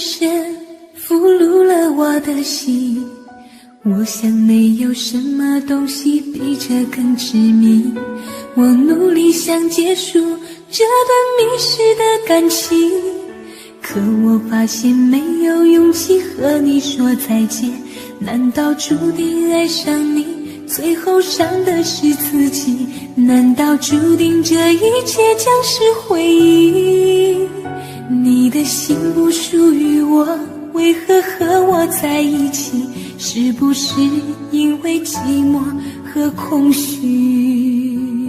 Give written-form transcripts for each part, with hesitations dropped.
神俘虏了我的心，我想没有什么东西比这更致命。我努力想结束这段迷失的感情，可我发现没有勇气和你说再见。难道注定爱上你，最后伤的是自己？难道注定这一切将是回忆？你的心不属于我，为何和我在一起？是不是因为寂寞和空虚？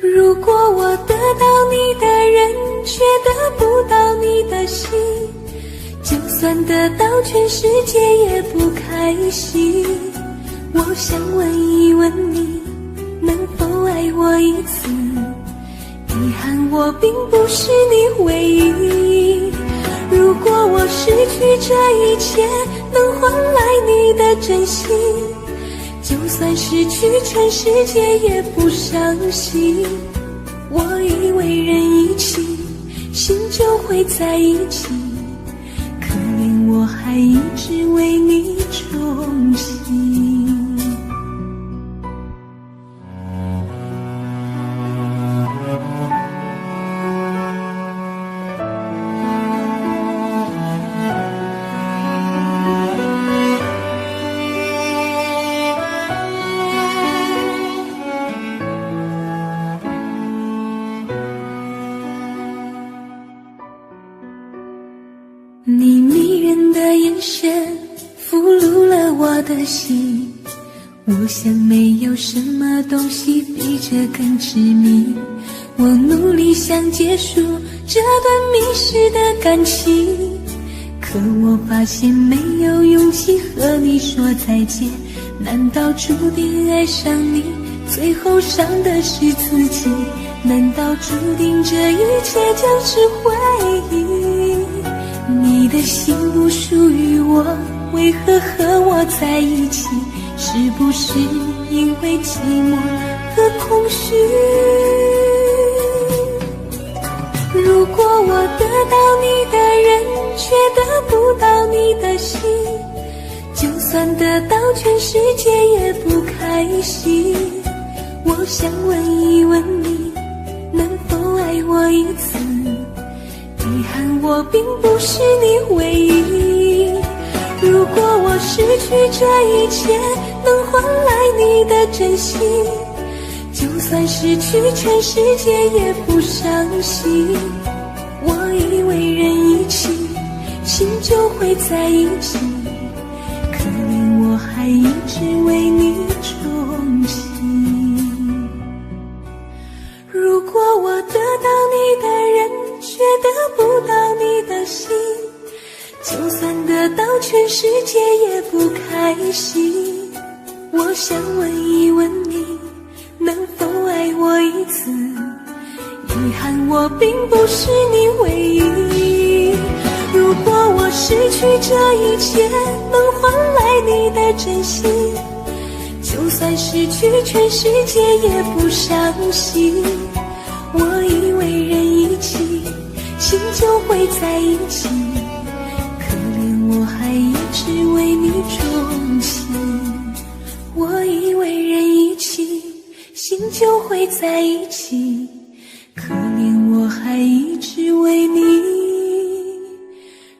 如果我得到你的人，却得不到你的心，就算得到全世界也不开心。我想问一问你，能否爱我一次？遗憾我并不是你唯一。如果我失去这一切，能换来你的真心，就算失去全世界也不伤心。我以为人一起，心就会在一起，可怜我还一直为你憧憬。你迷人的眼神俘虏了我的心，我想没有什么东西比这更致命。我努力想结束这段迷失的感情，可我发现没有勇气和你说再见。难道注定爱上你，最后伤的是自己？难道注定这一切将是回忆？你的心不属于我，为何和我在一起？是不是因为寂寞和空虚？如果我得到你的人，却得不到你的心，就算得到全世界也不开心。我想问一问你，能否爱我一次？遗憾我并不是你唯一。如果我失去这一切，能换来你的真心，就算失去全世界也不伤心。我以为人一起，心就会在一起，可怜我还一直为你憧憬。如果我得到你的人，却得不到你的心，就算得到全世界也不开心。我想问一问你，能否爱我一次？遗憾我并不是你唯一。如果我失去这一切，能换来你的真心，就算失去全世界也不伤心。我以为人一起，心就会在一起，可怜我还一直为你钟情。我以为人一起，心就会在一起，可怜我还一直为你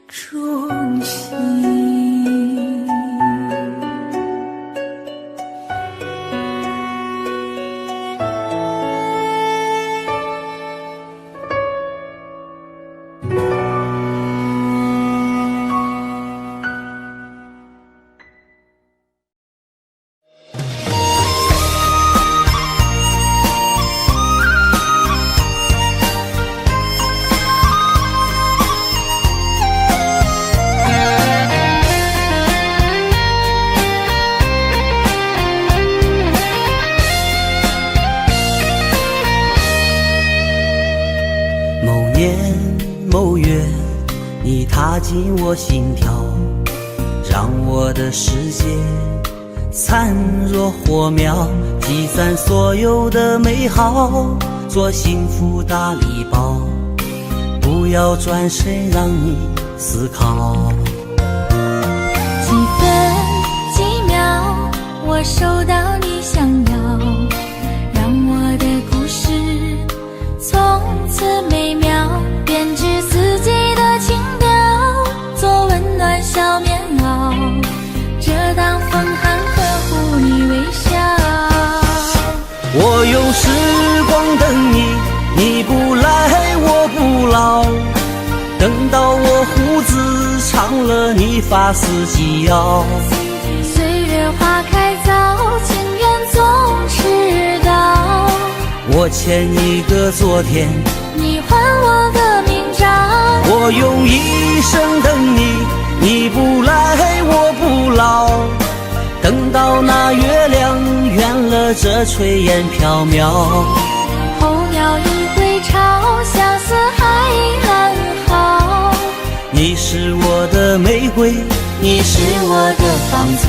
钟情。某月，你踏进我心跳，让我的世界灿若火苗，积攒所有的美好，做幸福大礼包，不要转身让你思考。几分几秒，我收到你想要，让我的故事从此美妙，编织四季的情调，做温暖小棉袄，遮挡风寒呵护你微笑。我用时光等你，你不来我不老，等到我胡子长了，你发丝及腰。岁月花开早，情缘总迟到。我欠你个昨天，你还我个明朝。我用一生等你，你不来我不老，等到那月亮圆了，这炊烟缥缈。候鸟已归巢，相思还安好。你是我的玫瑰，你是我的芳草。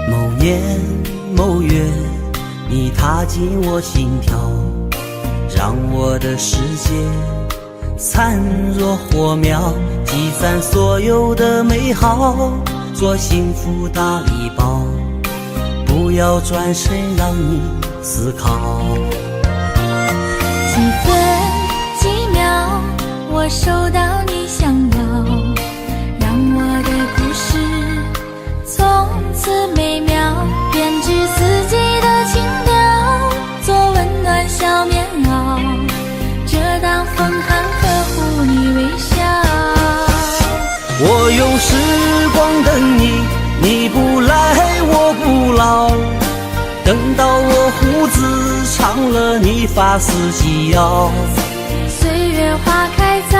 某年某月，你踏进我心跳，让我的世界灿若火苗，积攒所有的美好，做幸福大礼包，不要转身让你思考。几分几秒，我收到你想要，让我的故事从此美妙，编织四季的情调，做温暖小棉袄，遮挡风寒呵护你微笑。我用时光等你，你不来我不老，等到我胡子长了，你发丝及腰。岁月花开早，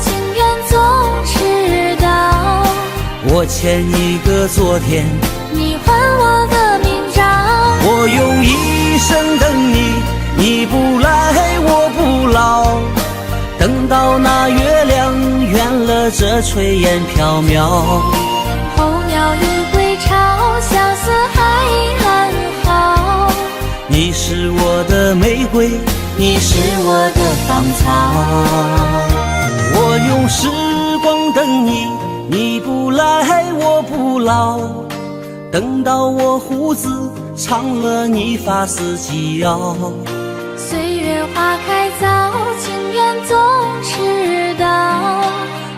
情缘总迟到。我欠你个昨天，你还我个明朝。我用一生等你，你不来我不老，等到那月亮圆了，这炊烟缥缈。候鸟已归巢，相思还安好。你是我的玫瑰，你是我的芳草。我用时光等你，你不来我不老，等到我胡子长了，你发丝及腰。岁月花开早，情缘总迟到。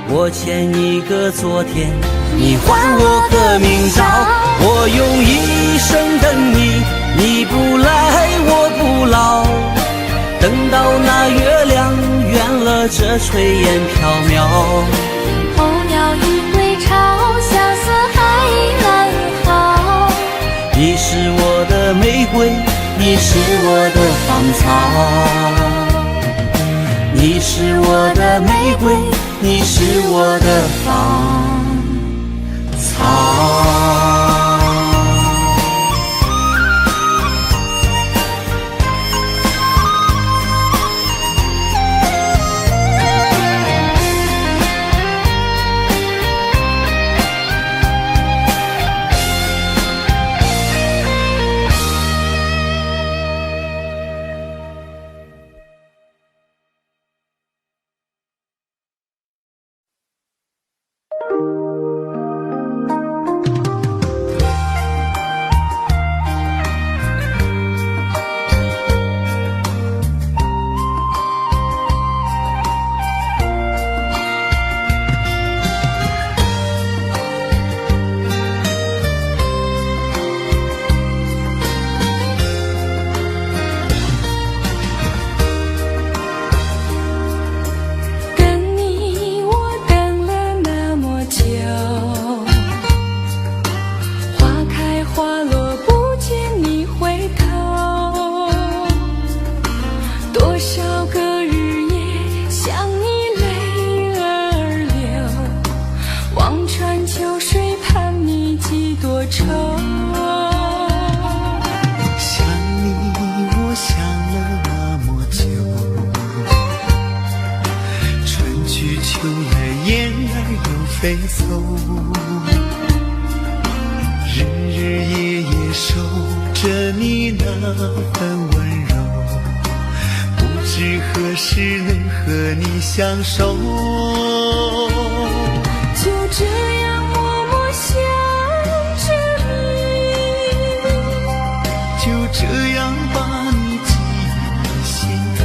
我欠你个昨天，你还我个明朝。我用一生等你，你不来我不老，等到那月亮圆了，这炊烟缥缈。候鸟已归巢，相思还安好。你是我的玫瑰，你是我的芳草。你是我的玫瑰，你是我的芳草。等你，我等了那么久。飞走，日日夜夜守着你那份温柔，不知何时能和你相守，就这样默默想着你，就这样把你记于心头。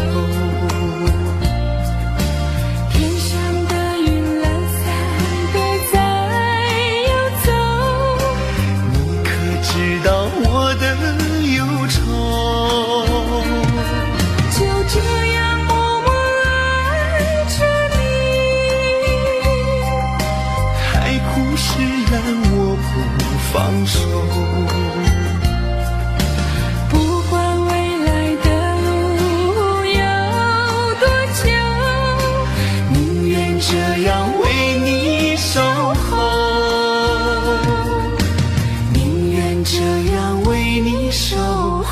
天上的云懒散的在游走，你可知道我的忧愁？就这样默默爱着你，海枯石烂我不放手，不管未来的路有多久，宁愿这样为你守候，宁愿这样为你守候。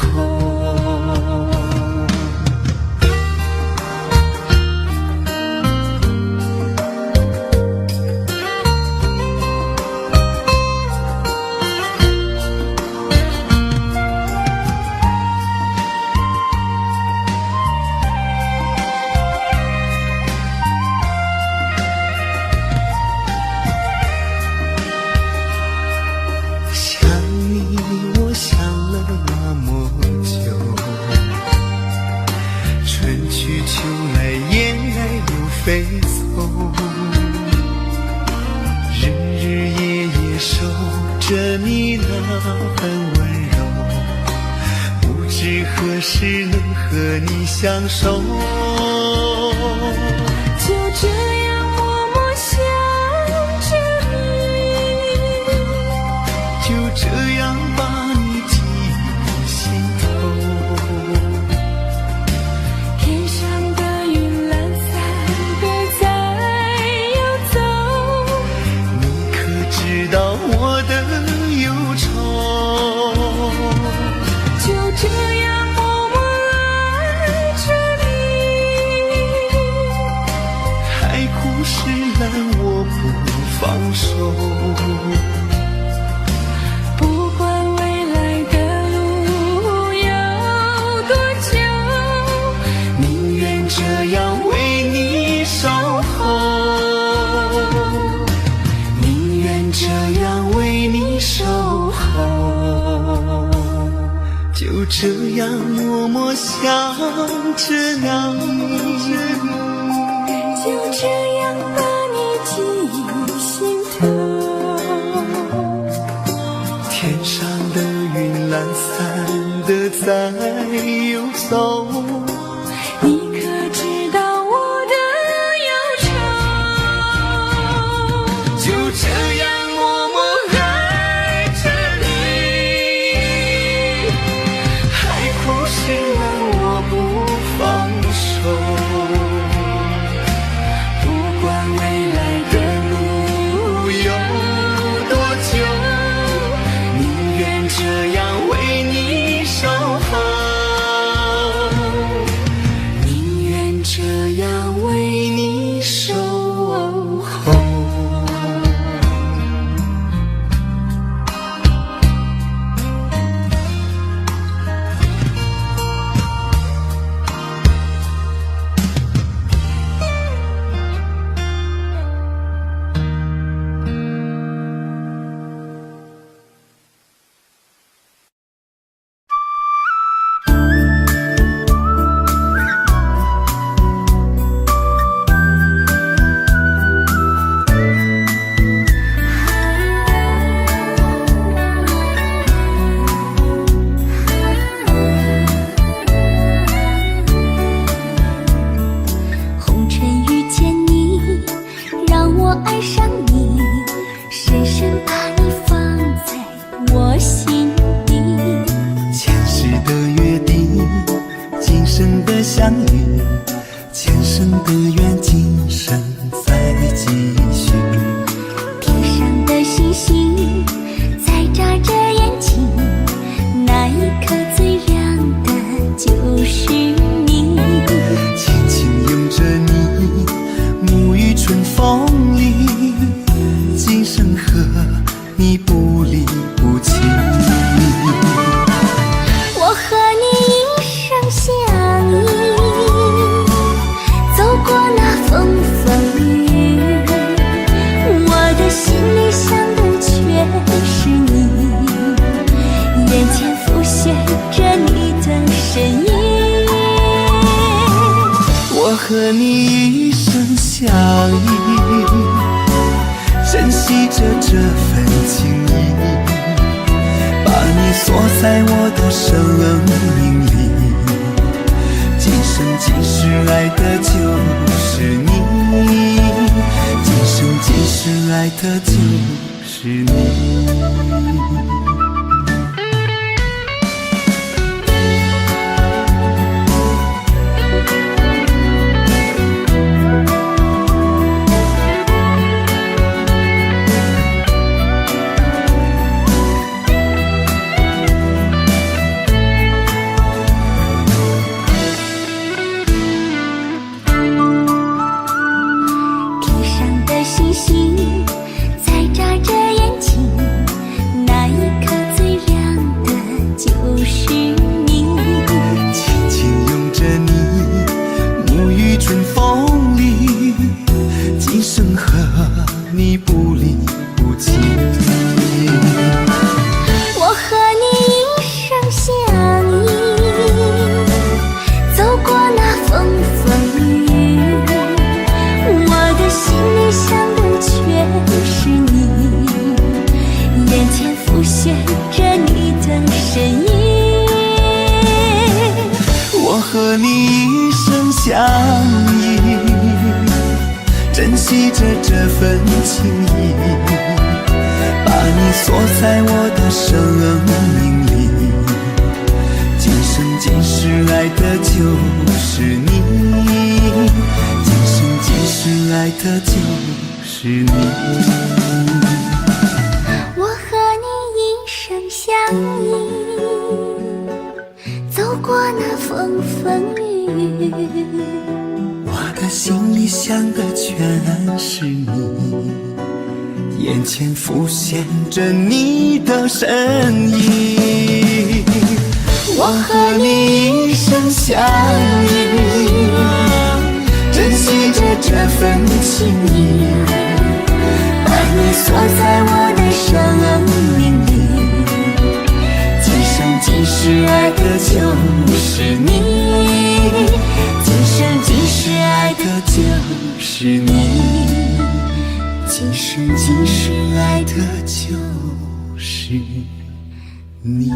想你我想了那么久，春去秋来燕来又飞走，日日夜夜守着你那份温柔，不知何时能和你相守，就这样默默想着你，就这样把你记于心头。天上的云懒散的在游走，你可知道我的忧愁？就这样默默爱着你，海枯石烂我不放手，不管未来的路有多久，宁愿这样为你守候，宁愿这样为你守候，就这样默默想着你，就这样把你记于心头。天上的云懒散的在游走，你可知道我的忧愁？就这样默默爱着你，海枯石烂我不放手，不管未来的路有多久，宁愿这样为你守候，宁愿这样为你守候。红尘遇见你，让我爱上你，深深把你放在我心底。前世的约定，今生的相遇，前生的缘，今生再继续。天上的星星在眨着眼睛，那一颗最亮的就是你。轻轻拥着你，沐浴春风里，和你一生相依，珍惜着这份情谊，把你锁在我的生命里，今生今世爱的就是你，今生今世爱的就是你。和你一生相依，珍惜着这份情谊，把你锁在我的生命里，今生今世爱的就是你，今生今世爱的就是你。我和你一生相依，走过那风风雨雨，我的心里想的全是你，眼前浮现着你的身影。我和你一生相依，珍惜着这份情谊，把你锁在我的生命里，今生今世爱的就是你，今生今世爱的就是你，今生今世爱的就是你。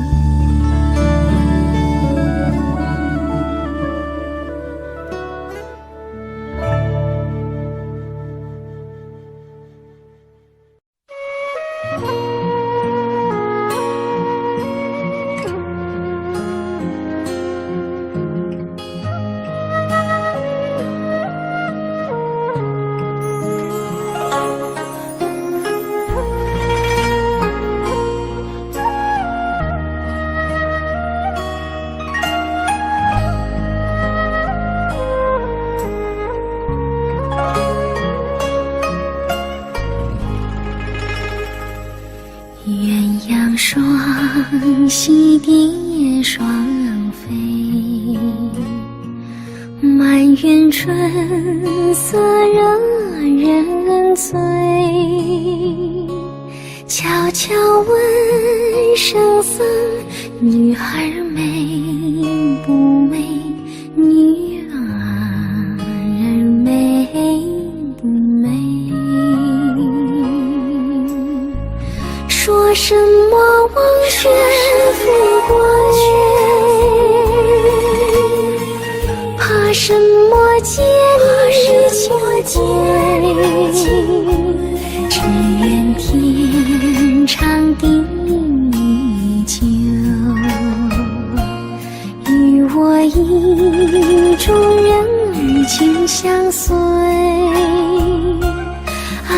双栖蝶双飞，满园春色惹人醉。悄悄问圣僧，女孩美不美？女儿美不美？说什么忘却富过月，怕什么见你情结，只愿天长地久，与我意中人情相随，爱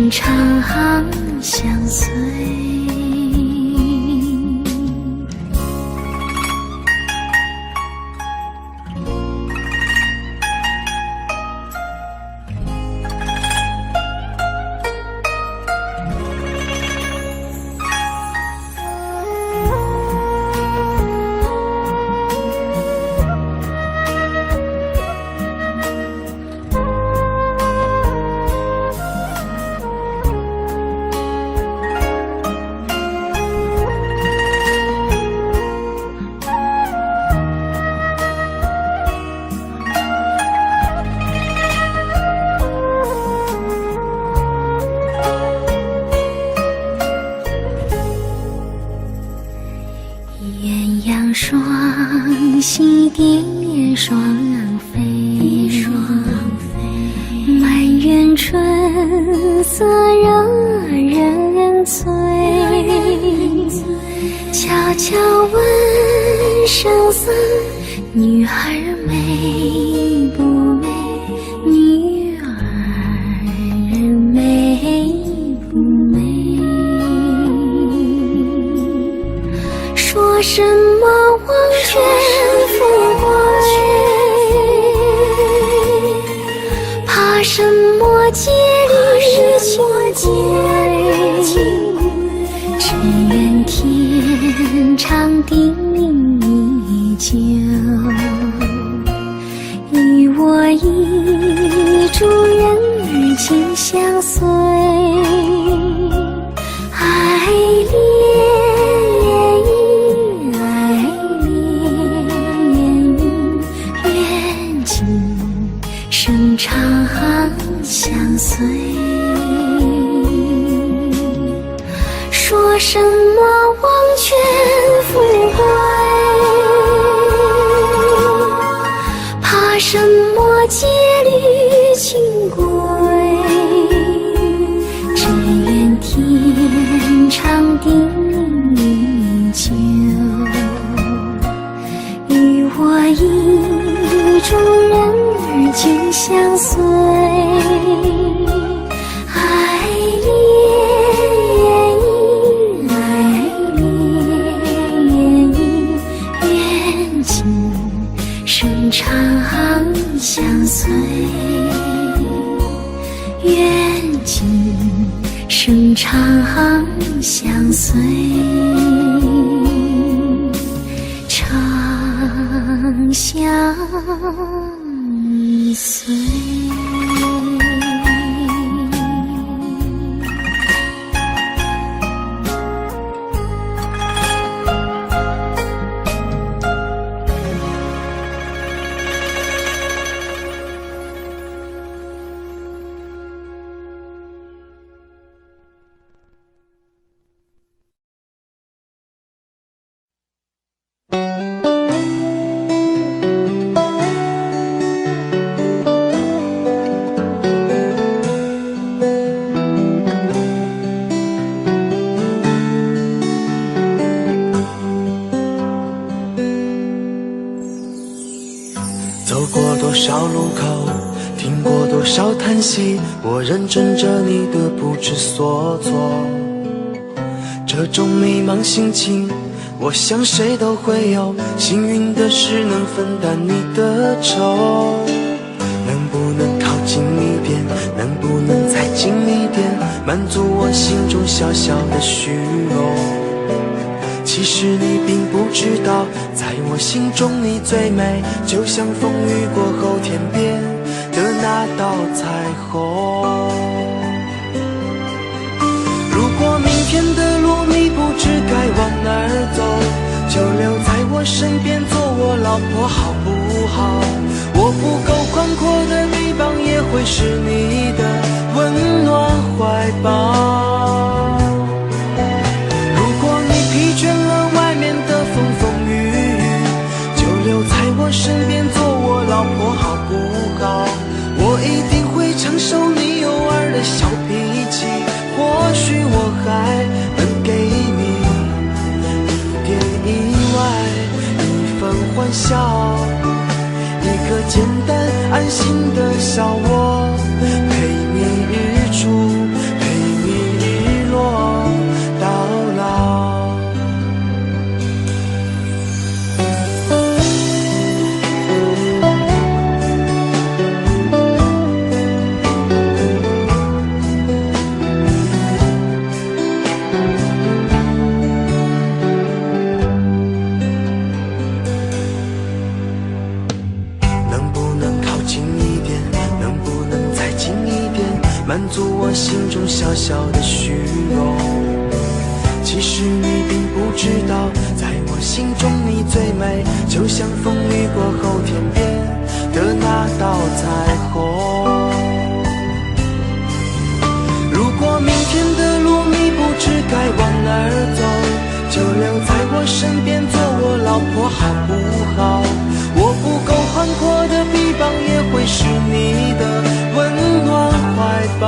长相随。双栖蝶双飞，满园春色惹人醉。悄悄问圣僧，女儿美不美？女儿美不美？说什么王权富贵，怕什么戒律清规？只愿天长地久，与我一株人儿紧相随。爱恋愿今生长相随。说什么王权富贵，怕什么戒律清规？只愿天长地久，与我一株人儿紧相随。长相随，愿今生长相随，长相随。走过多少路口，听过多少叹息，我认真着你的不知所措。这种迷茫心情，我想谁都会有，幸运的是能分担你的愁。能不能靠近一点，能不能再近一点，满足我心中小小的虚荣。其实你并不知道，在我心中你最美，就像风雨过后天边的那道彩虹。如果明天的路你不知该往哪儿走，就留在我身边做我老婆好不好？我不够宽阔的地方也会是你的温暖怀抱。疲倦了外面的风风雨雨，就留在我身边做我老婆好不好？我一定会承受你偶尔的小脾气，或许我还能给你一点意外，一份欢笑，一个简单安心的小窝，陪你日出，陪你日落到老。满足我心中小小的虚荣。其实你并不知道，在我心中你最美，就像风雨过后天边的那道彩虹。如果明天的路你不知该往哪儿走，就留在我身边做我老老婆好不好？我不够宽阔的臂膀，也会是你的温暖怀抱。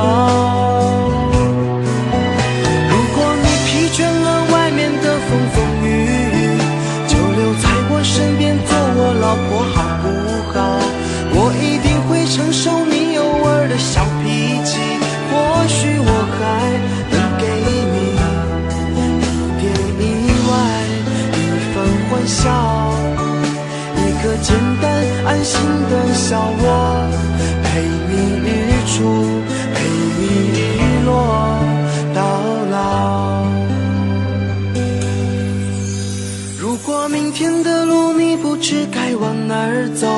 如果你疲倦了外面的风风雨雨，就留在我身边做我老婆好不好？我一定会承受你偶尔的小脾气，或许我还能给你一点意外，一份欢笑，一个简单安心的小窝，陪你日出，陪你日落到老。如果明天的路你不知该往哪儿走，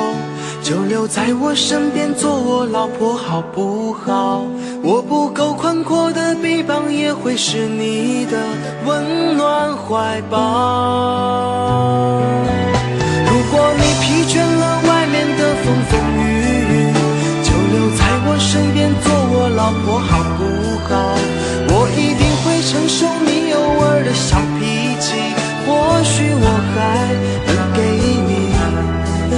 就留在我身边做我老婆好不好？我不够宽阔的臂膀，也会是你的温暖怀抱。如果你疲倦了外面的风风雨雨，就留在我身边做我老婆好不好？我一定会承受你偶尔的小脾气，或许我还能给你一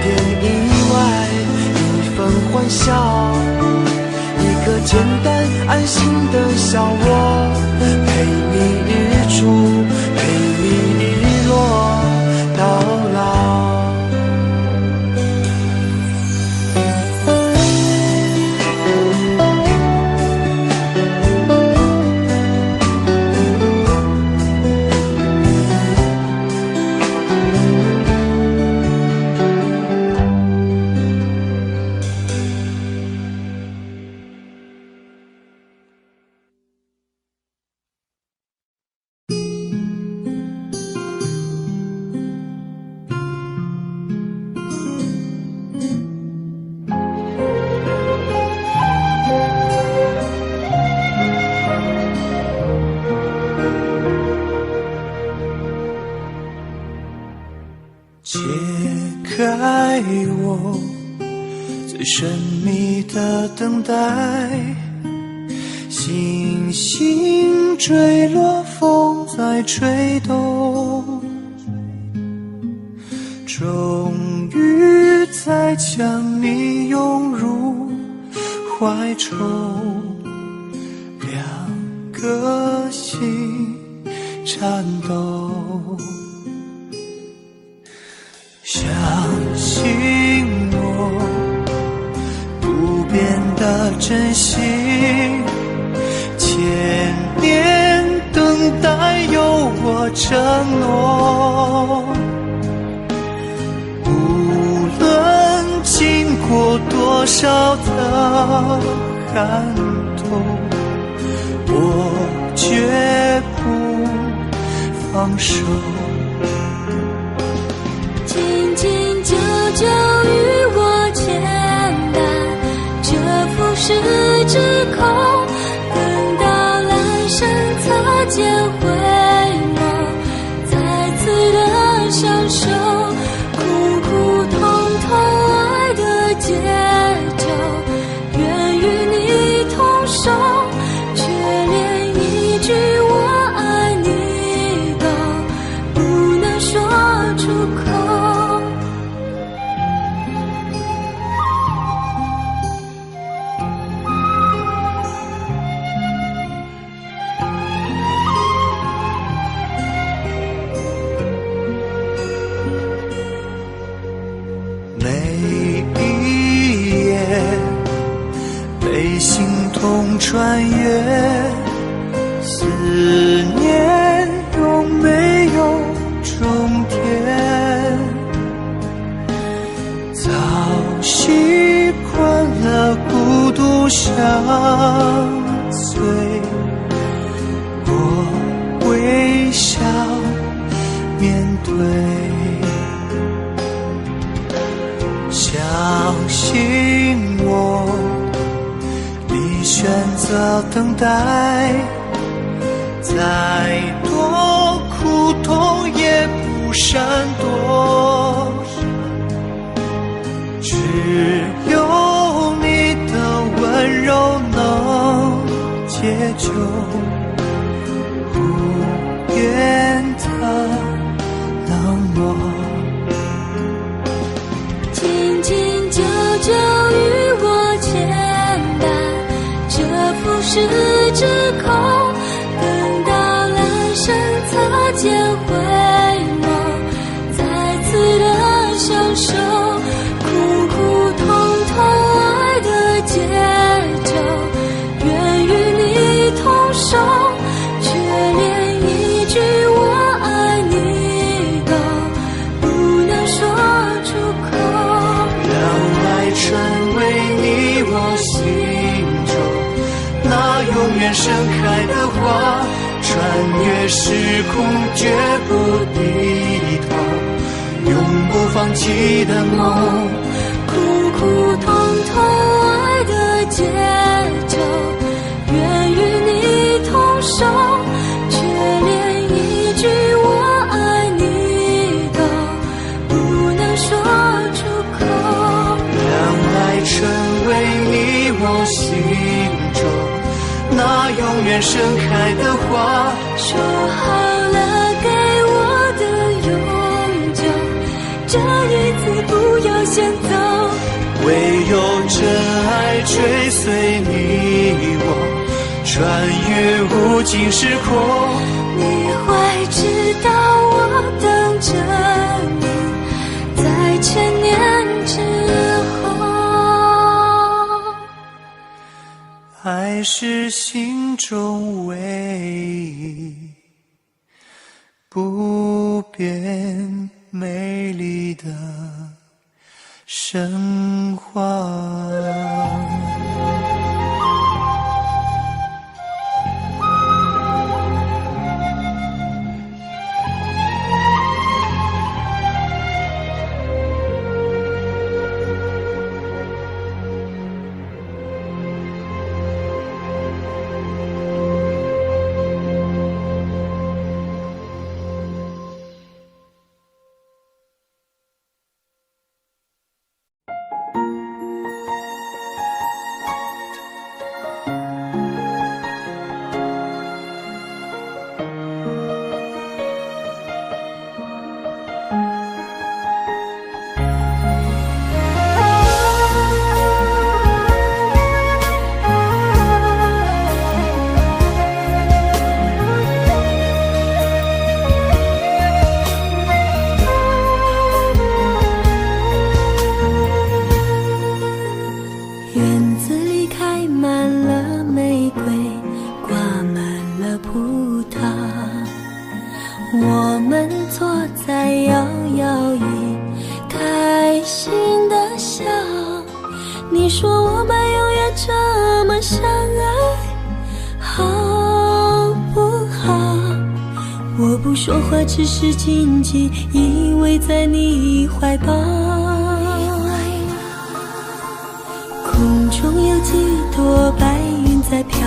点意外，一份欢笑，一个简单安心的小窝，陪你日出，陪你日落到老。解开我最神秘的等待，星星坠落，风在吹动，终于在将你拥入怀中，两个心颤抖。相信我不变的真心，千年等待有我承诺。无论经过多少的寒冬，我绝不放手。紧紧久久与我牵绊，这浮世之空，等到来生擦肩回眸，再次的相守，苦苦痛痛爱的节奏，愿与你同守，却连一句我爱你都不能说出口。穿越思念，有没有终点？早习惯了孤独相随，我微笑面对。相信我，选择等待，再多苦痛也不闪躲，只有你的温柔能解救不愿的冷漠。十指空，等到来生擦肩回眸，再次的相守，苦苦痛痛爱的节奏，愿与你同守，却连一句我爱你都不能说出口。让爱成为你我心中那永远盛开的花，穿越时空绝不低头，永不放弃的梦。苦苦痛痛爱的节奏，愿与你同守，却连一句我爱你都不能说出口。让爱成为你我心中那永远盛开的花，说好了给我的永久，这一次不要先走。唯有真爱追随你我，穿越无尽时空。你会知道我等着你，在千年之后。爱是心中唯一不变美丽的神话。我们坐在摇摇椅，开心的笑。你说我们永远这么相爱，好不好？我不说话，只是紧紧依偎在你怀抱。空中有几朵白云在飘，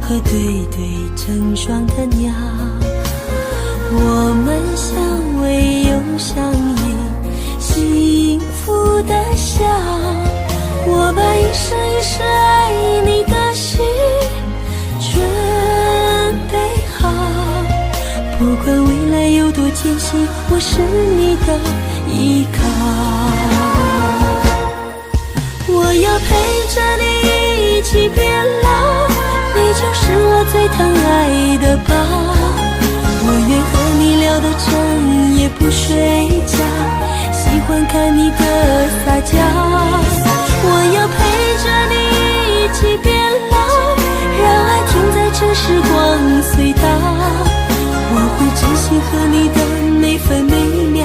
和对对成双的鸟。我们相偎又相依，幸福的笑。我把一生一世爱你的心准备好，不管未来有多艰辛，我是你的依靠。我要陪着你一起变老，你就是我最疼爱的宝。我愿和你聊到整夜不睡觉，喜欢看你的撒娇。我要陪着你一起变老，让爱停在这时光隧道。我会珍惜和你的每分每秒，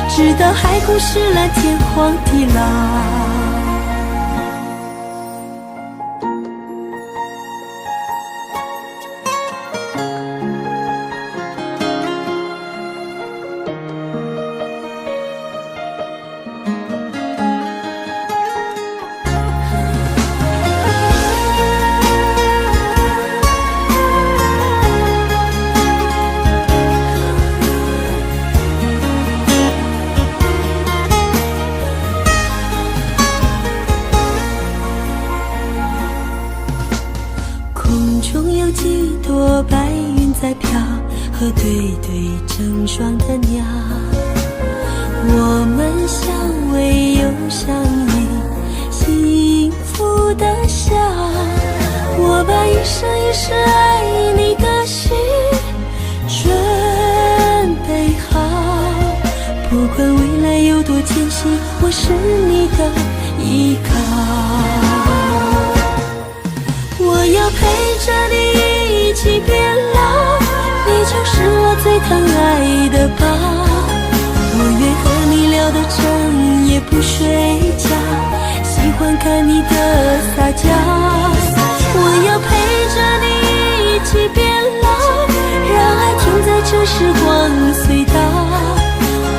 直到海枯石烂，天荒地老。白云在飘，和对对成双的鸟。我们相偎又相依，幸福的笑。我把一生一世爱你的心准备好，不管未来有多艰辛，我是你的依靠。我要陪着你一起变老，你就是我最疼爱的宝。我愿和你聊到整夜不睡觉，喜欢看你的撒娇。我要陪着你一起变老，让爱停在这时光隧道。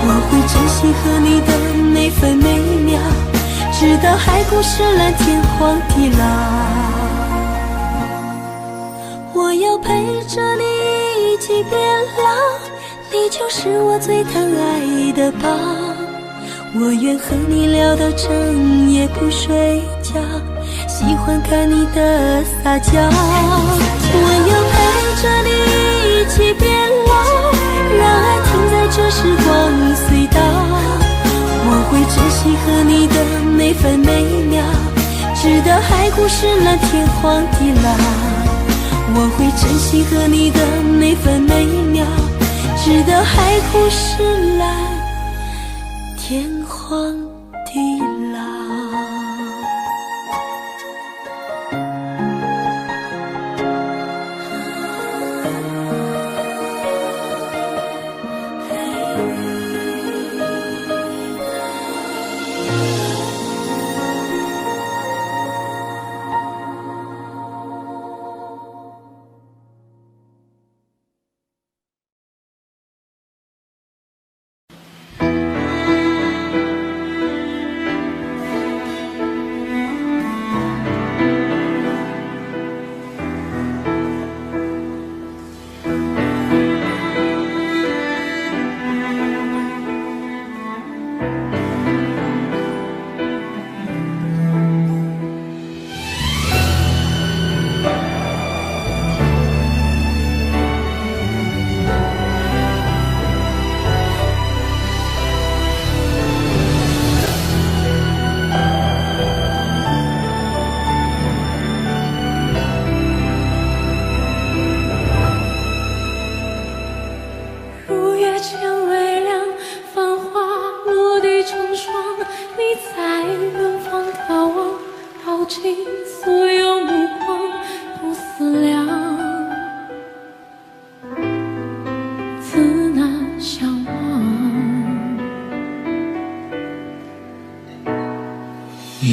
我会珍惜和你的每分每秒，直到海枯石烂，天荒地老。我要陪着你一起变老，你就是我最疼爱的宝。我愿和你聊到整夜不睡觉，喜欢看你的撒娇。我要陪着你一起变老，让爱停在这时光隧道。我会珍惜和你的每分每秒，直到海枯石烂，天荒地老。我会珍惜和你的每分每秒，直到海枯石烂，天荒地老。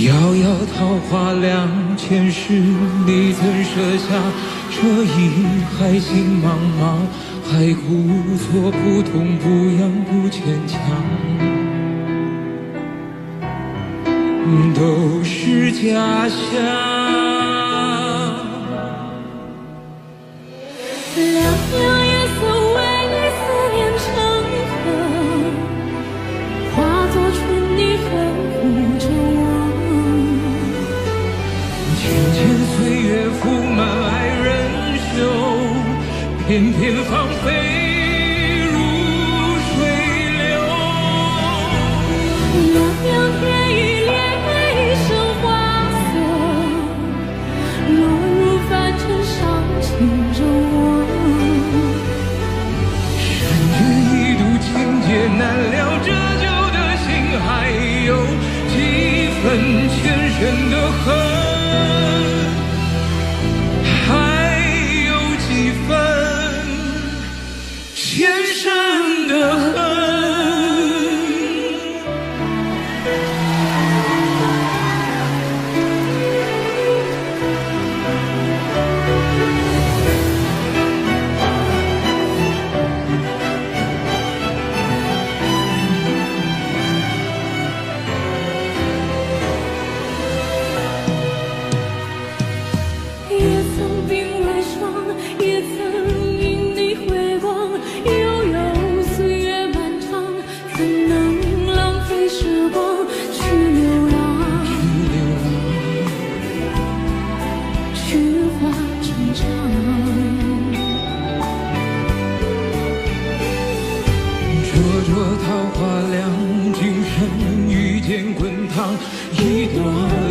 遥遥桃花凉，前世你曾设下这一海情茫茫，海枯错不痛不痒不牵强，都是家乡。凉凉夜色为思念成河，化作春泥呵护着我。浅浅岁月铺满爱人袖，片片芳菲如水流。凉凉天一帘生花色，落入凡尘伤情着我。山月一度情劫难了，这旧的心还有几分前生的恨。前生的恨。也曾冰为霜，也曾因你辉光。悠悠岁月漫长，怎能浪费时光去流浪，去化成长。灼灼桃花凉，今生遇见滚烫，一朵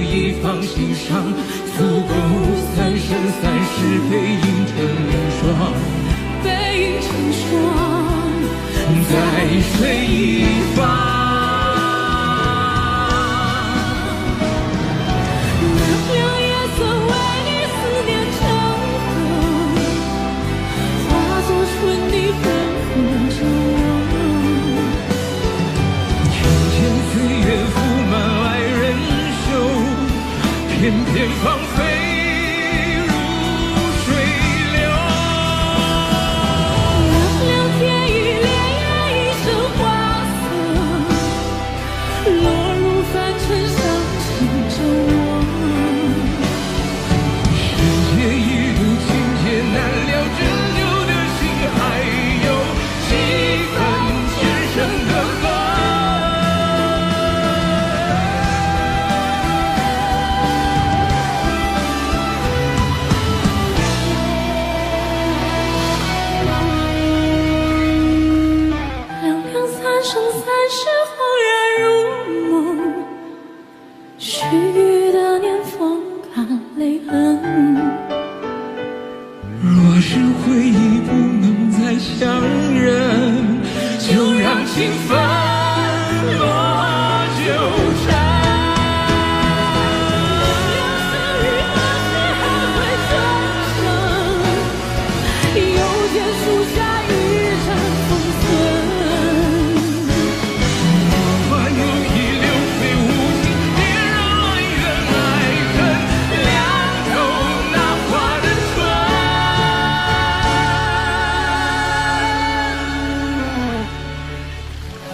一放心上。足够3生3世背影成双，背影成双，在水一方。亮亮夜色为你思念成河，化作春泥纷纷着我。听见岁月覆满爱人袖，偏偏芳菲如水流。凉凉天意，潋滟一身花色，落入凡尘伤心着我。世界一路情劫难料，拯救的心还有几分前生的恨。凉凉3生3世，恍然如梦，须臾的年风干泪痕。若是回忆不能再相认，就让情分落纠缠。相遇何时还会重生？又见树下一阵风声。花有意，流水无情，别让恩怨爱恨凉透那花的唇。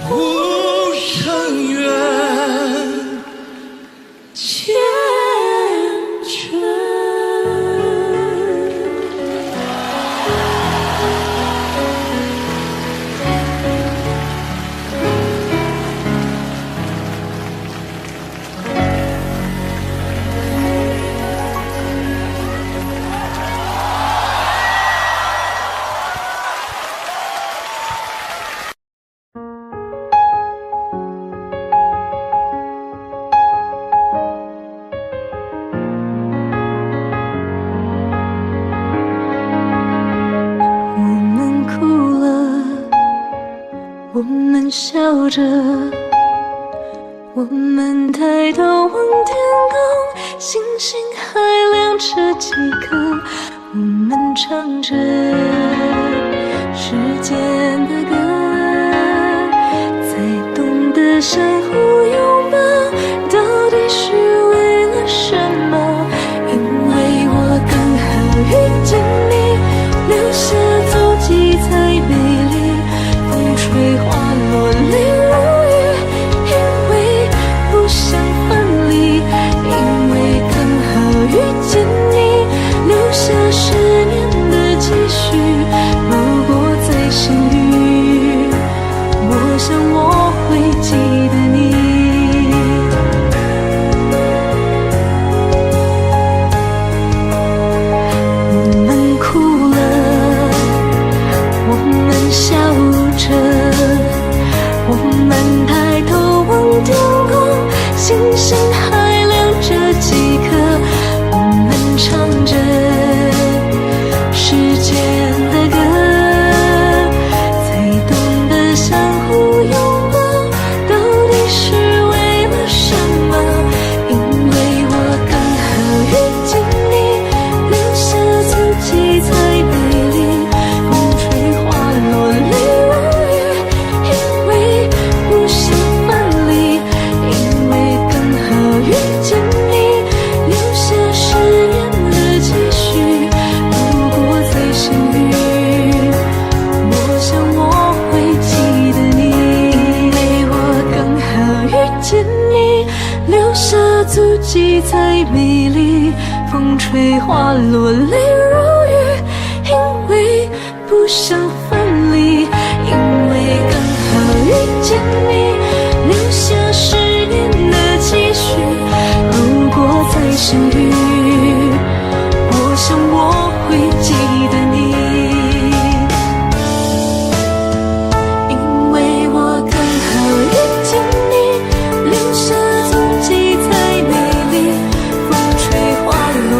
不生缘，缱绻。我们哭了，我们笑着，我们抬头望天空，星星还亮着几颗。我们唱着时间的歌，在懂得相互拥抱，到底是为了什么？因为我刚好遇见你，留下足迹才美丽，风吹花落泪如雨，因为不想分离，因为刚好遇见你，留下10年的积蓄。如果再相遇，我想我会记得你。我们哭了，我们笑着，我们抬头望天空，星星还亮着几颗。我们唱着时间的歌，才懂得相互拥抱，到底是为了什么？因为我刚好遇见你，留下足迹才美丽，风吹花落泪如雨，因为不想分离，因为刚好遇见你，留下10年的积蓄。如果再相遇，我想我会记得你，因为我刚好遇见你，留下足迹才美丽，风吹花落泪如雨，因为不想分离，因为刚好遇见你，留下10年的积蓄。如果再相遇，我想我会记得你，因为我刚好遇见你，留下足迹才美丽，风吹花落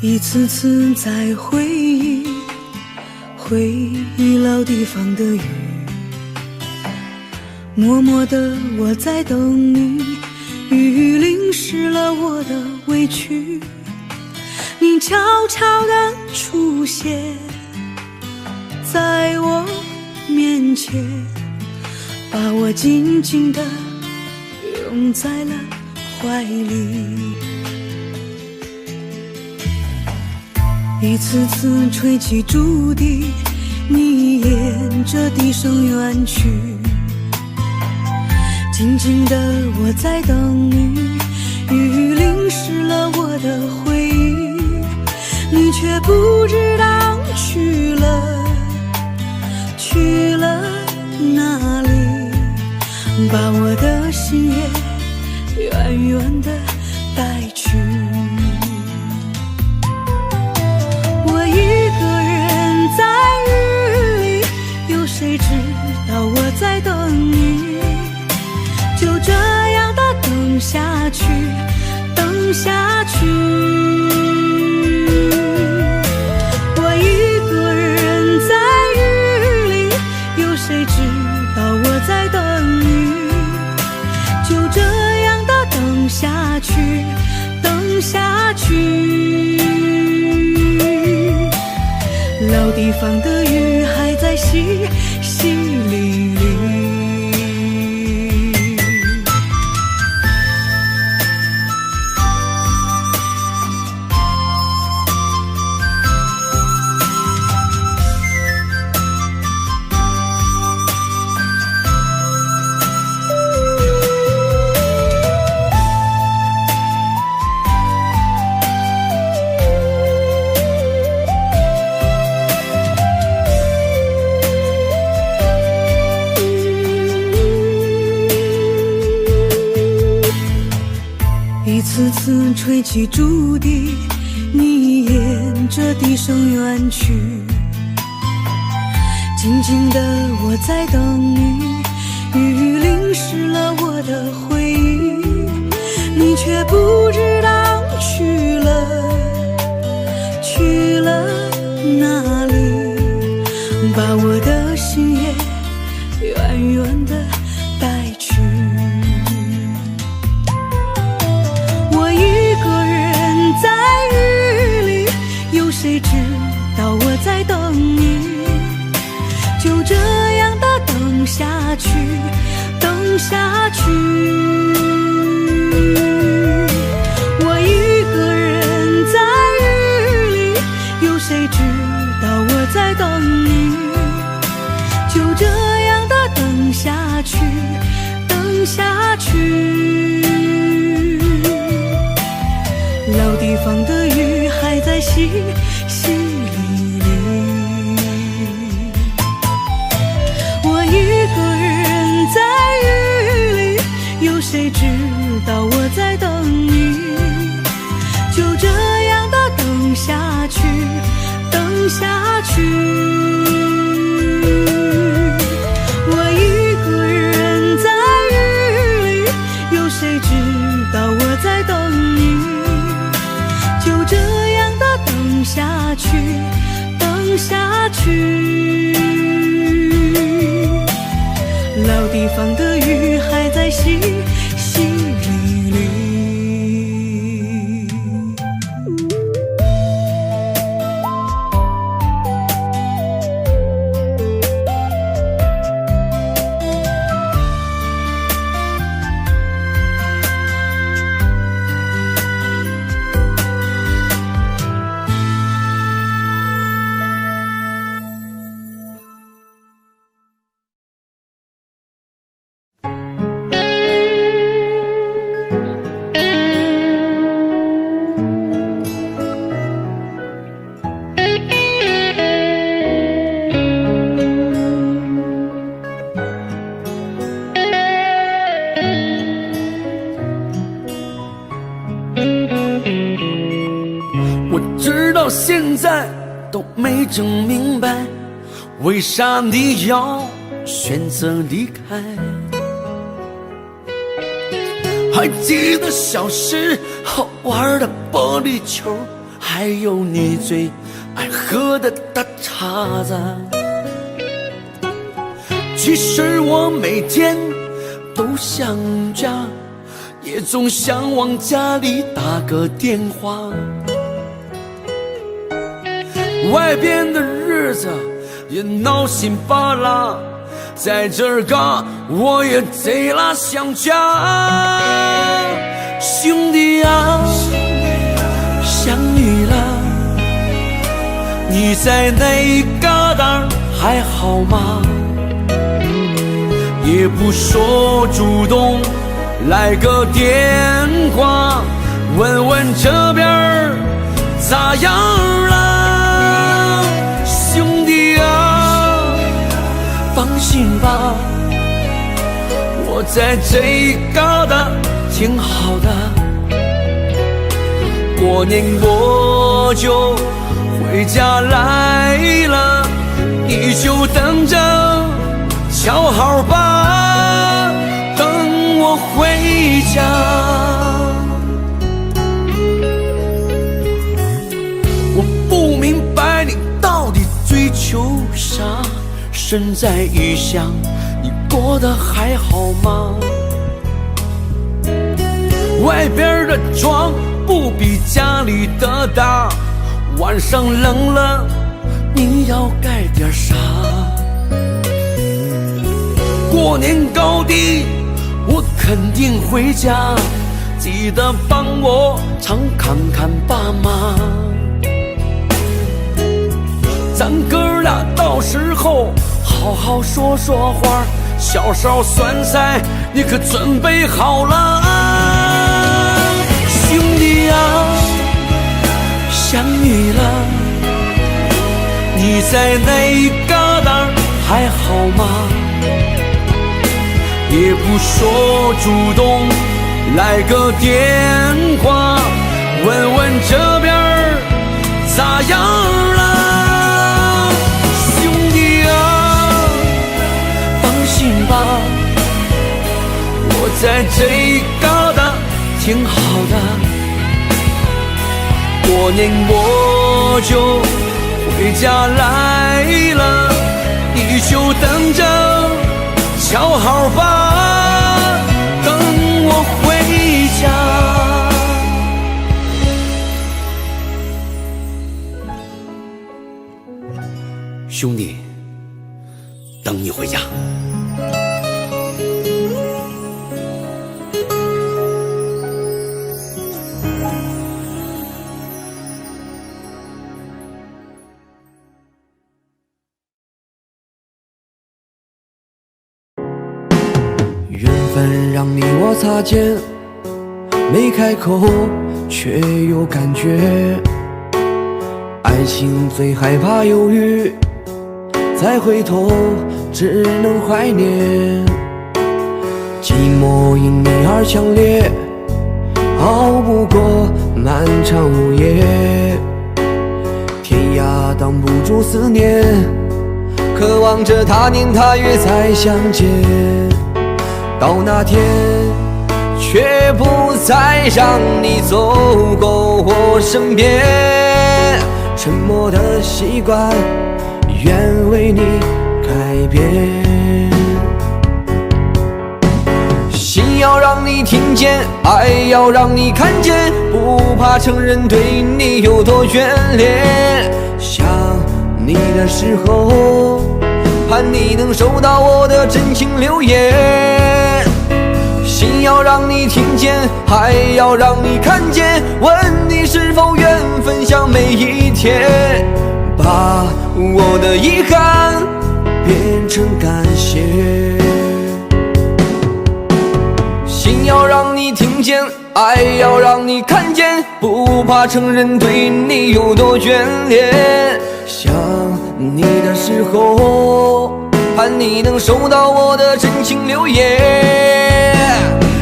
一次次在回忆老地方的雨，默默的我在等你，雨淋湿了我的委屈，你悄悄地出现在我面前，把我紧紧地拥在了怀里。一次次吹起竹笛，你沿着笛声远去，静静的我在等你，雨淋湿了我的回忆，你却不知道去了哪里，把我的心也远远的带去。谁知道我在等你，就这样的等下去，等下去。我一个人在雨里，有谁知道我在等你，就这样的等下去，等下去。老地方的雨还在淅淅沥沥。一次次吹起竹笛，你沿着笛声远去，静静的我在等你，雨淋湿了我的回忆，你却不知道去了哪里，把我的心也远远的带去。谁知道我在等你，就这样的等下去，等下去。我一个人在雨里，有谁知道我在等你，就这样的等下去，等下去。老地方的雨还在淅淅沥沥，我一个人在雨里，有谁知道我在等你，就这样的等下去，等下去。我一个人在雨里，有谁知道我在等你，就这样的等下去，等下去。老地方的雨还在淅淅沥沥。现在都没整明白，为啥你要选择离开？还记得小时候玩的玻璃球，还有你最爱喝的大碴子。其实我每天都想家，也总想往家里打个电话。外边的日子也闹心巴拉，在这儿嘎我也贼拉想家。兄弟啊，想你了，你在那旮瘩还好吗？也不说主动来个电话，问问这边咋样了？兄弟啊，放心吧，我在这旮瘩挺好的。过年我就回家来了，你就等着瞧好吧，等我回家。我不明白你到底追求啥，身在异乡，你过得还好吗？外边的床不比家里的大，晚上冷了你要盖点啥？过年高低我肯定回家，记得帮我常看看爸妈。咱哥俩到时候好好说说话，小烧酸菜你可准备好了啊？兄弟啊，想你了，你在那旮瘩还好吗？也不说主动来个电话，问问这边咋样了？兄弟啊，放心吧，我在这旮瘩挺好的。过年我就回家来了，你就等着瞧好吧，等我回家。兄弟，等你回家。缘分让你我擦肩，没开口却有感觉。爱情最害怕犹豫，再回头只能怀念。寂寞因你而强烈，熬不过漫长午夜。天涯挡不住思念，渴望着他年他月再相见。到那天，却不再让你走过我身边。沉默的习惯，愿为你改变。心要让你听见，爱要让你看见，不怕承认对你有多眷恋。想你的时候，盼你能收到我的真情留言。心要让你听见，还要让你看见，问你是否愿分享每一天，把我的遗憾变成感谢。心要让你听见，爱要让你看见，不怕承认对你有多眷恋。想你的时候，盼你能收到我的真情留言。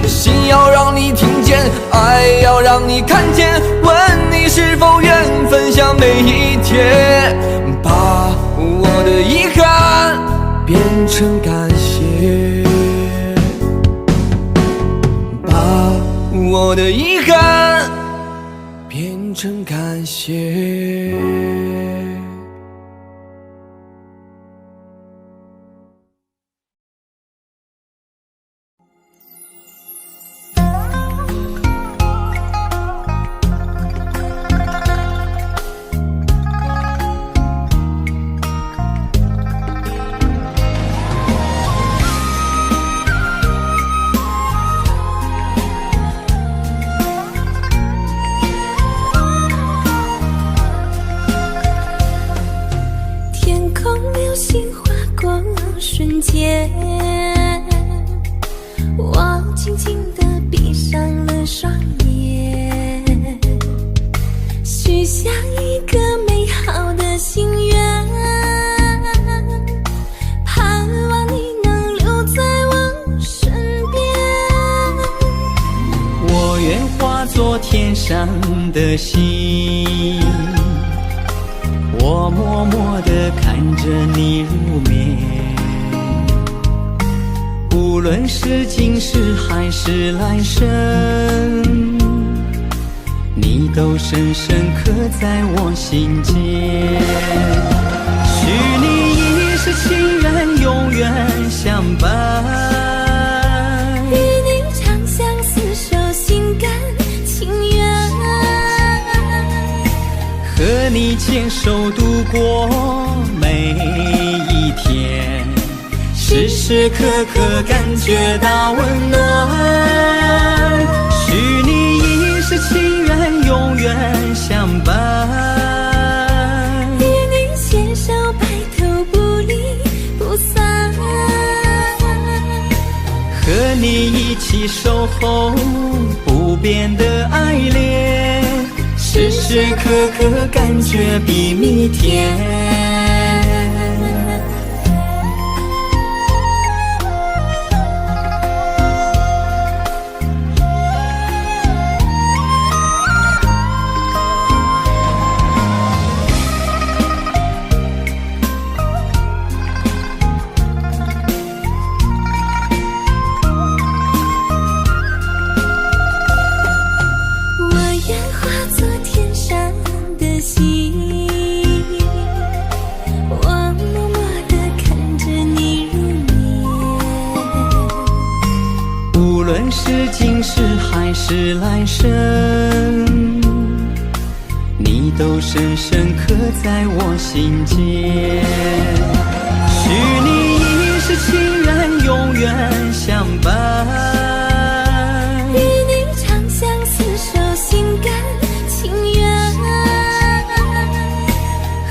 心要让你听见，见，爱要让你看见，问你是否愿分享每一天，把我的遗憾变成感谢，把我的遗憾变成感谢。瞬间，我轻轻地闭上了双眼，许下一个美好的心愿，盼望你能留在我身边。我愿化作天上的星，我默默地看着你入眠，无论是今世还是来生，你都深深刻在我心间。许你一世情缘，永远相伴，与你长相厮守，心甘情愿，和你牵手度过每一天，时时刻刻感觉到温暖。许你一世情缘，永远相伴，与你牵手白头不离不散，和你一起守候不变的爱恋，时时刻刻感觉比蜜甜。是今世还是来生，你都深深刻在我心间。许你一世情缘，永远相伴，与你长相厮守，心甘情愿，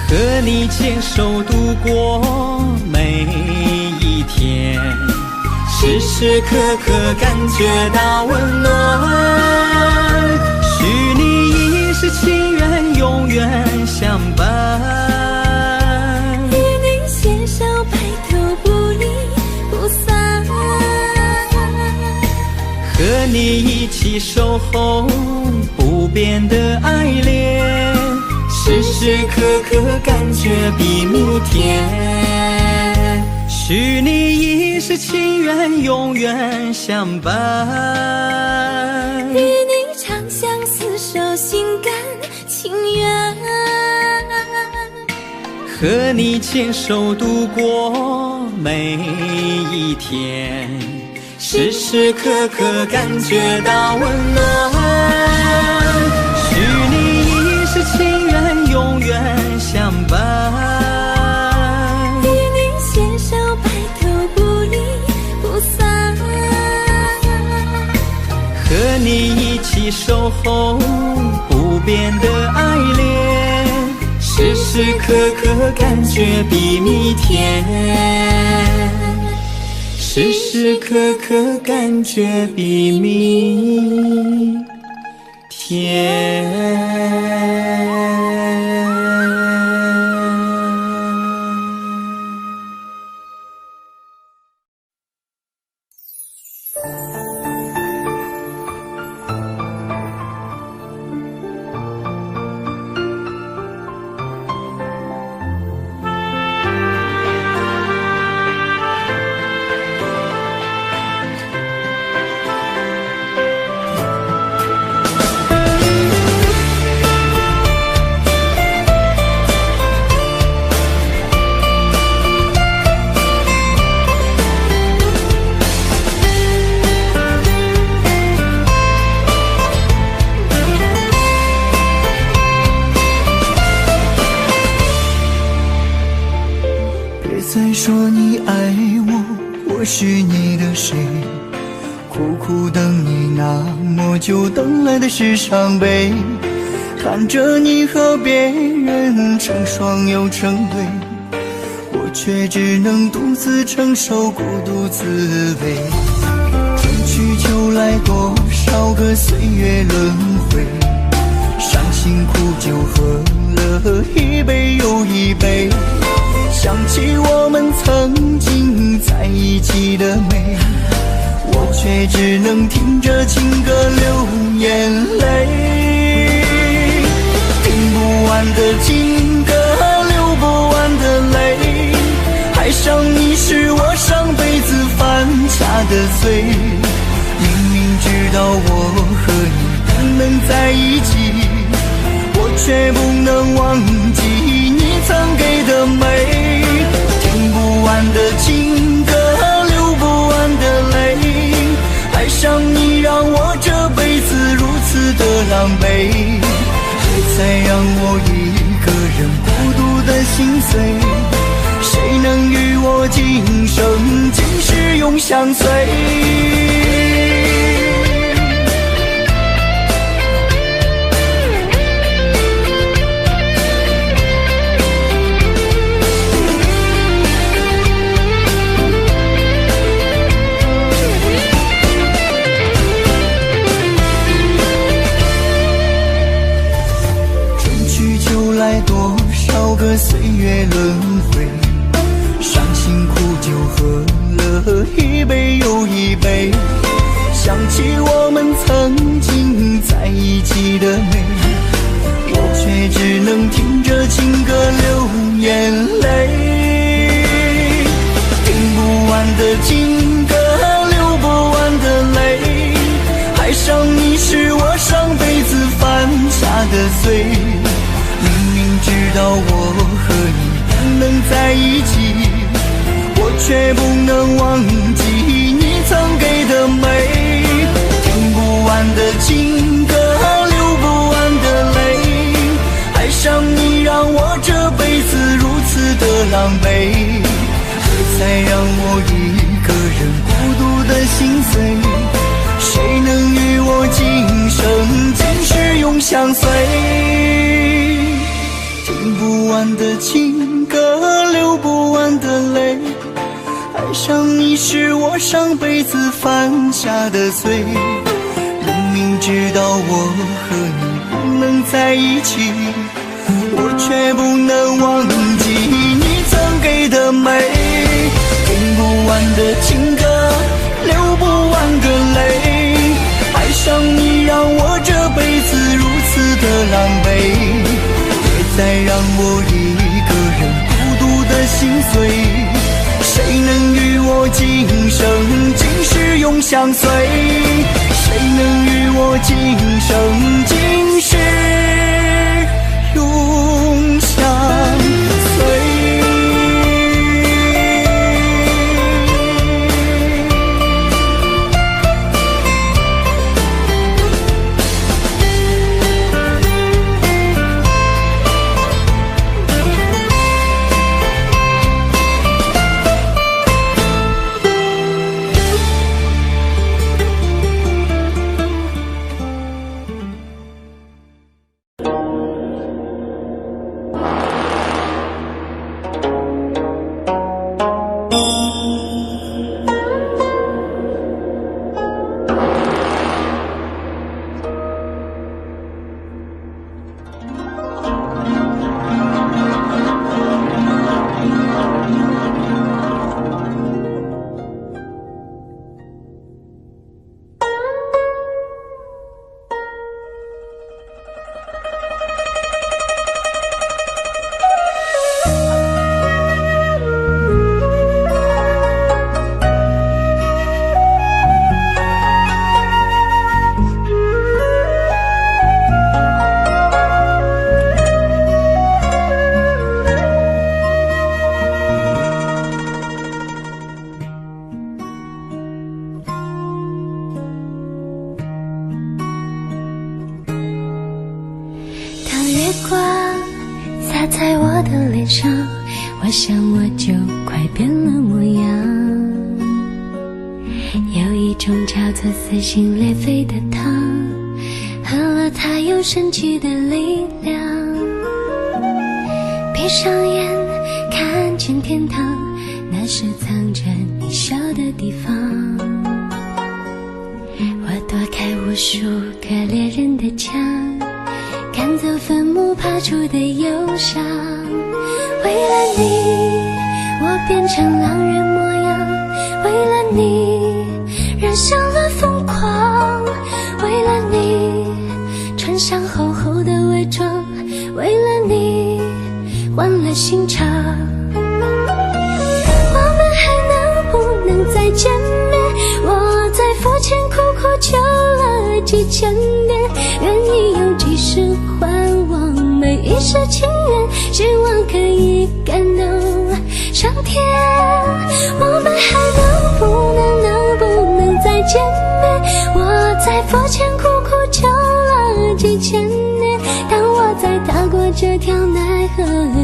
和你牵手度过每一天，时时刻刻感觉到温暖。许你一世情缘，永远相伴，与你牵手白头不离不散，和你一起守候不变的爱恋，时时刻刻感觉比蜜甜。许你一世情缘，永远相伴，与你长相厮守，心甘情愿，和你牵手度过每一天，时时刻刻感觉到温暖。许你一世情缘，永远相伴，和你一起守候不变的爱恋，时时刻刻感觉比蜜甜，时时刻刻感觉比蜜甜。谁？苦苦等你那么久，等来的是伤悲。看着你和别人成双又成对，我却只能独自承受孤独滋味。春去秋来，多少个岁月轮回，伤心苦酒喝了一杯又一杯，想起我们曾经在一起的美，我却只能听着情歌流眼泪。听不完的情歌，流不完的泪，爱上你是我上辈子犯下的罪。明明知道我和你不能在一起，我却不能忘记你曾给的美。听不完的情歌，流不完的泪，爱上你让我这辈子如此的狼狈，还在让我一个人孤独的心碎。谁能与我今生今世永相随？多少个岁月轮回，伤心苦酒喝了一杯又一杯，想起我们曾经在一起的美，我却只能听着情歌流眼泪。听不完的情歌，流不完的泪，爱上你是我上辈子犯下的罪。知道我和你不能在一起，我却不能忘记你曾给的美。听不完的情歌，流不完的泪，爱上你让我这辈子如此的狼狈，还在让我一个人孤独的心碎。谁能与我今生今世永相随？听不完的情歌，流不完的泪，爱上你是我上辈子犯下的罪。明明知道我和你不能在一起，我却不能忘记你曾给的美。听不完的情歌，流不完的泪，爱上你让我这辈子如此的狼狈，再让我一个人孤独的心碎。谁能与我今生今世永相随？谁能与我今生今世永相随？在我的脸上，我想我就快变了模样。有一种叫做撕心裂肺的疼，喝了它有神奇的力量。闭上眼看见天堂，那是藏着你笑的地方。我躲开无数个猎人的枪，赶走坟墓爬出的忧伤。为了你我变成狼人模样，为了你染上了疯狂，为了你穿上厚厚的伪装，为了你换了心肠。我们还能不能再见面？我在佛前苦苦求了几千遍，愿意用几世还我每一世情缘，希望可以感动上天。我们还能不能再见面？我在佛前苦苦求了几千年，当我在踏过这条奈何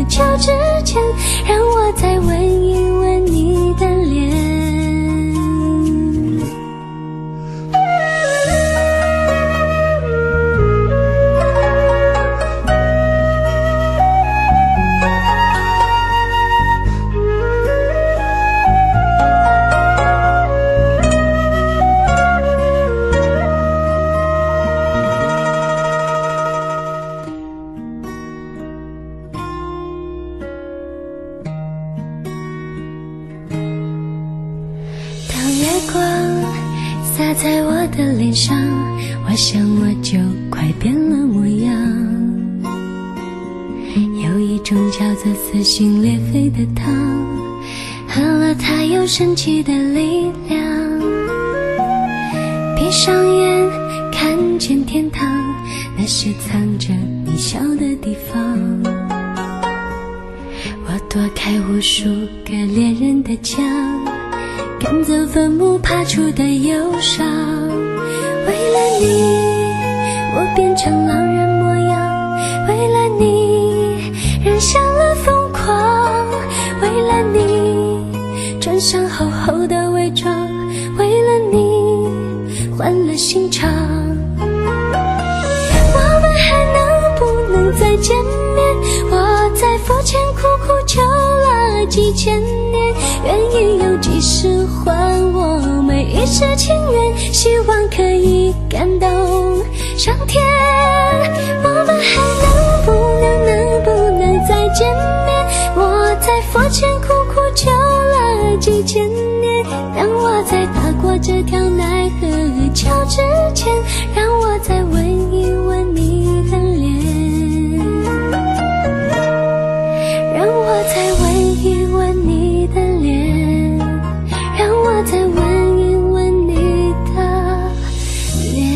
桥之前，让我再吻一吻你的脸。洒在我的脸上，我想我就快变了模样。有一种叫做撕心裂肺的疼，喝了它有神奇的力量。闭上眼看见天堂，那是藏着你笑的地方。我躲开无数个猎人的枪，赶走坟墓爬出的忧伤。为了你我变成狼人模样，为了你染上了疯狂，为了你穿上厚厚的伪装，为了你换了心肠。我们还能不能再见面？我在佛前苦苦求了几千年，愿意用几世还我每一世情缘，希望可以感动上天。我们还能不能再见面？我在佛前苦苦求了几千年，当我在踏过这条奈何桥之前，让我再吻一吻你的脸，让我再吻一吻你的脸，让我再吻一吻你的脸。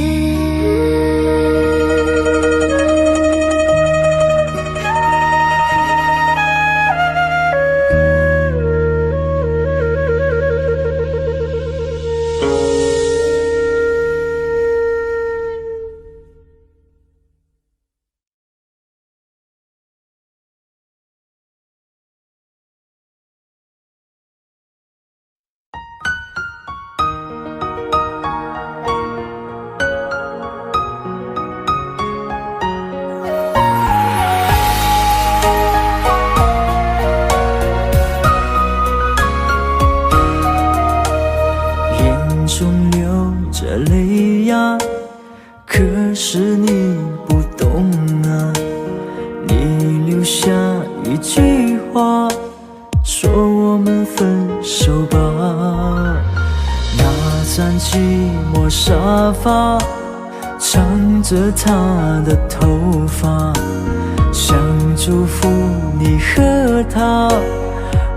泪呀，可是你不懂啊。你留下一句话，说我们分手吧。那张寂寞沙发，藏着他的头发，想祝福你和他，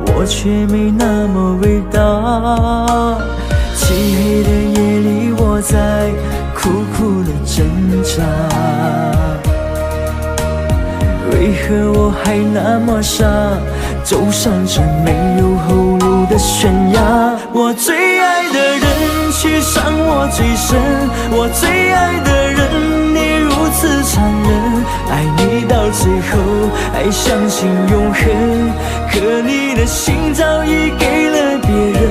我却没那么伟大。漆黑的夜里，我在苦苦的挣扎，为何我还那么傻，走上这没有后路的悬崖。我最爱的人却伤我最深，我最爱的人你如此残忍，爱你到最后还相信永恒，可你的心早已给了别人。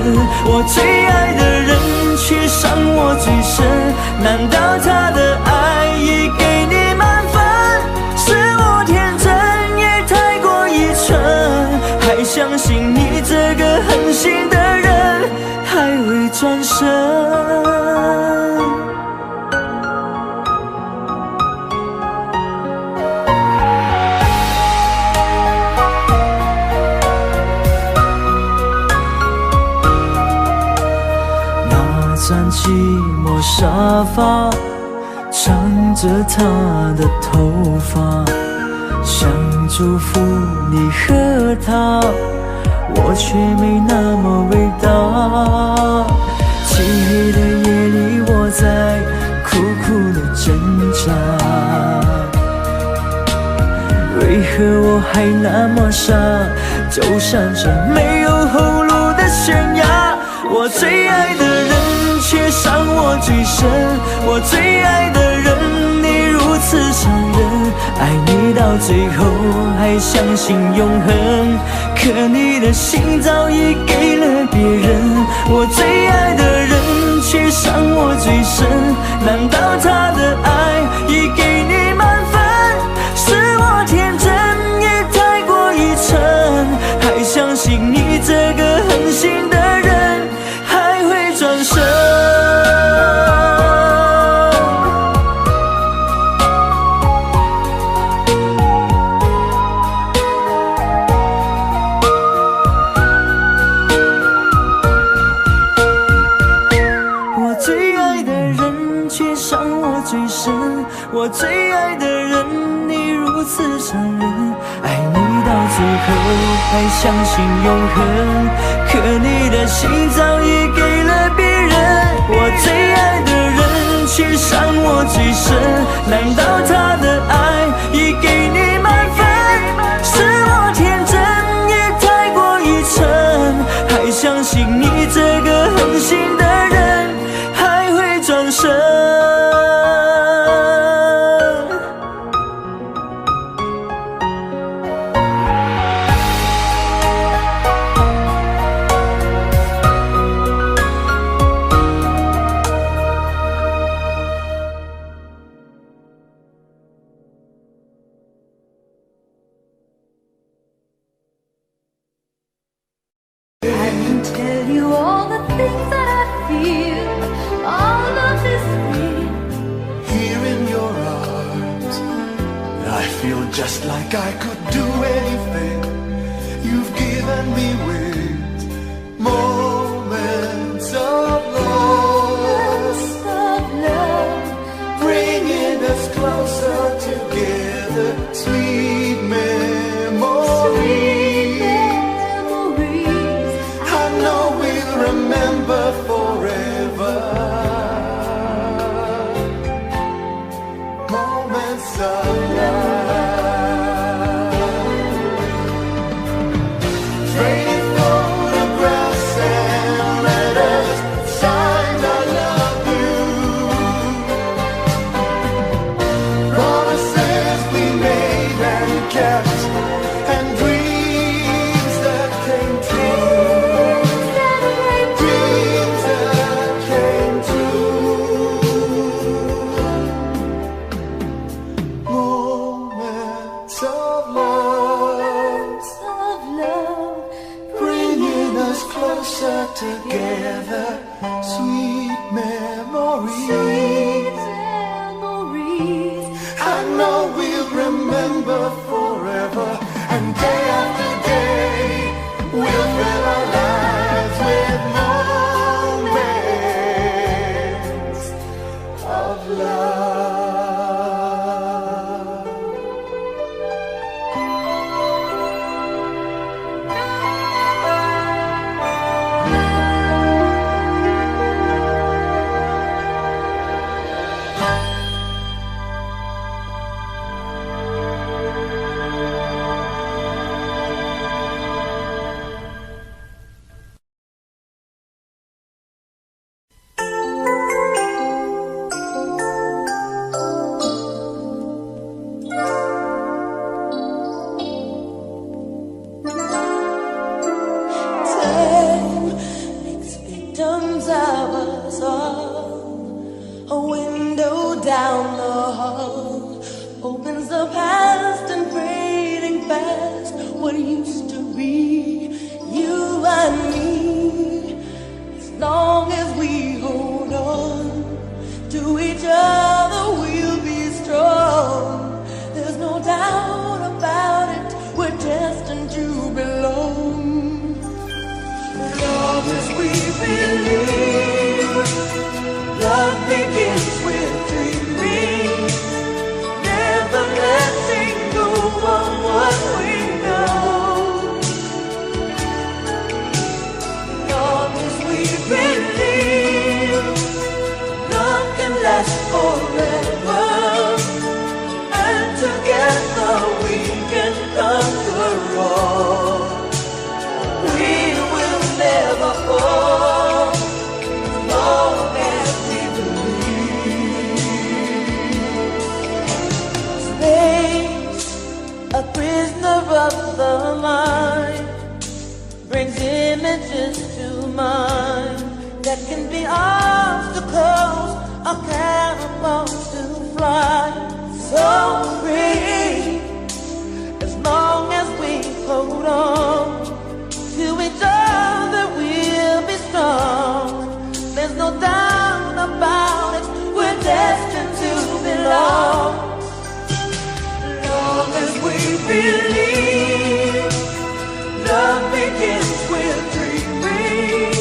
我最爱的人却最深？难道他的爱已给你满分？是我天真也太过愚蠢，还相信你这个狠心的人还会转身。张寂寞沙发，长着她的头发，想祝福你和他，我却没那么伟大。漆黑的夜里，我在苦苦的挣扎，为何我还那么傻，走上这没有后路的悬崖？我最爱的人却伤我最深，我最爱的人你如此残忍，爱你到最后还相信永恒，可你的心早已给了别人。我最爱的人却伤我最深，难道他的爱已给你满分？是我天真也太过愚蠢，还相信你这个狠心的人还会转身。我最爱的人却伤我最深，我最爱的人你如此残忍，爱你到最后还相信永恒，可你的心早已给了别人。我最爱的人却伤我最深，难道他的爱已给你满分？是我天真也太过愚蠢，还相信你这个狠心的人还会转身。Tell you all the things that I feel. All of this real. Here in your arms, I feel just like I could do anything. You've given me wings, moments of love, bringing us closer together, sweet memories. Remember forever moments of love. Faded photographs and letters signed I love you. Promises we made and kept, and dreams that came true. Together, sweet memories. I know we'll remember forever, and day after day we'll fill our lives with moments of love. down the hall, opens the past and fading fast. What used to be you and me, as long as we hold on to each other, we'll be strong. There's no doubt about it, we're destined to belong. Love as we believe, love begins with dreaming, never letting go of what we know. Love as we believe, love can last forever, and together we can conquer all. We will never fall, as long as we believe. Space, a prisoner of the mind, brings images to mind that can be obstacles or catapults to fly. So free, as long as we hold on to each other, we'll be strong. There's no doubt about it, we're destined to belong. Long as we believe, love begins with dreaming,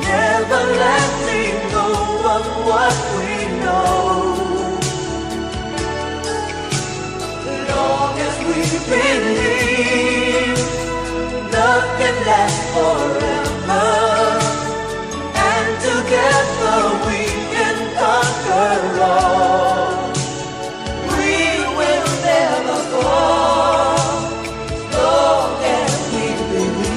never letting go of what we know. Long as we believe, love can last forever, and together we can conquer all. We will never fall, as long as we believe.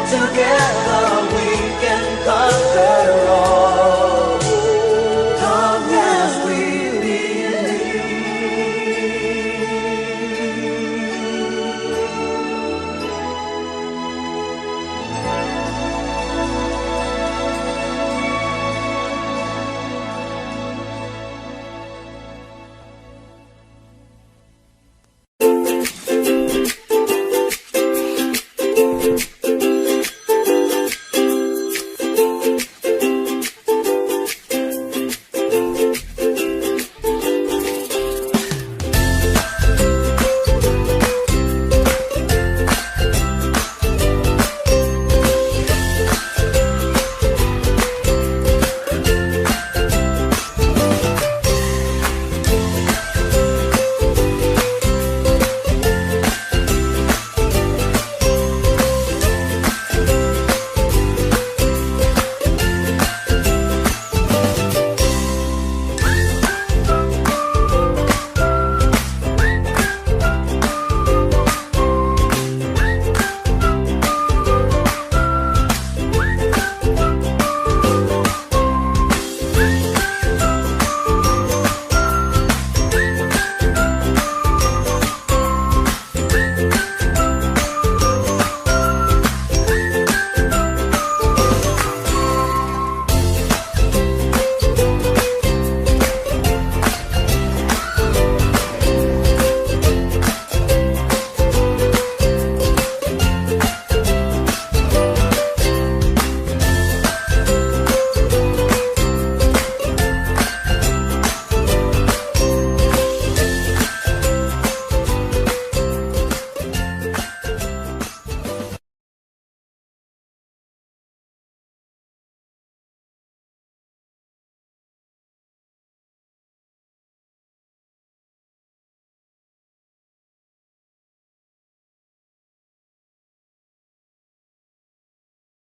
Together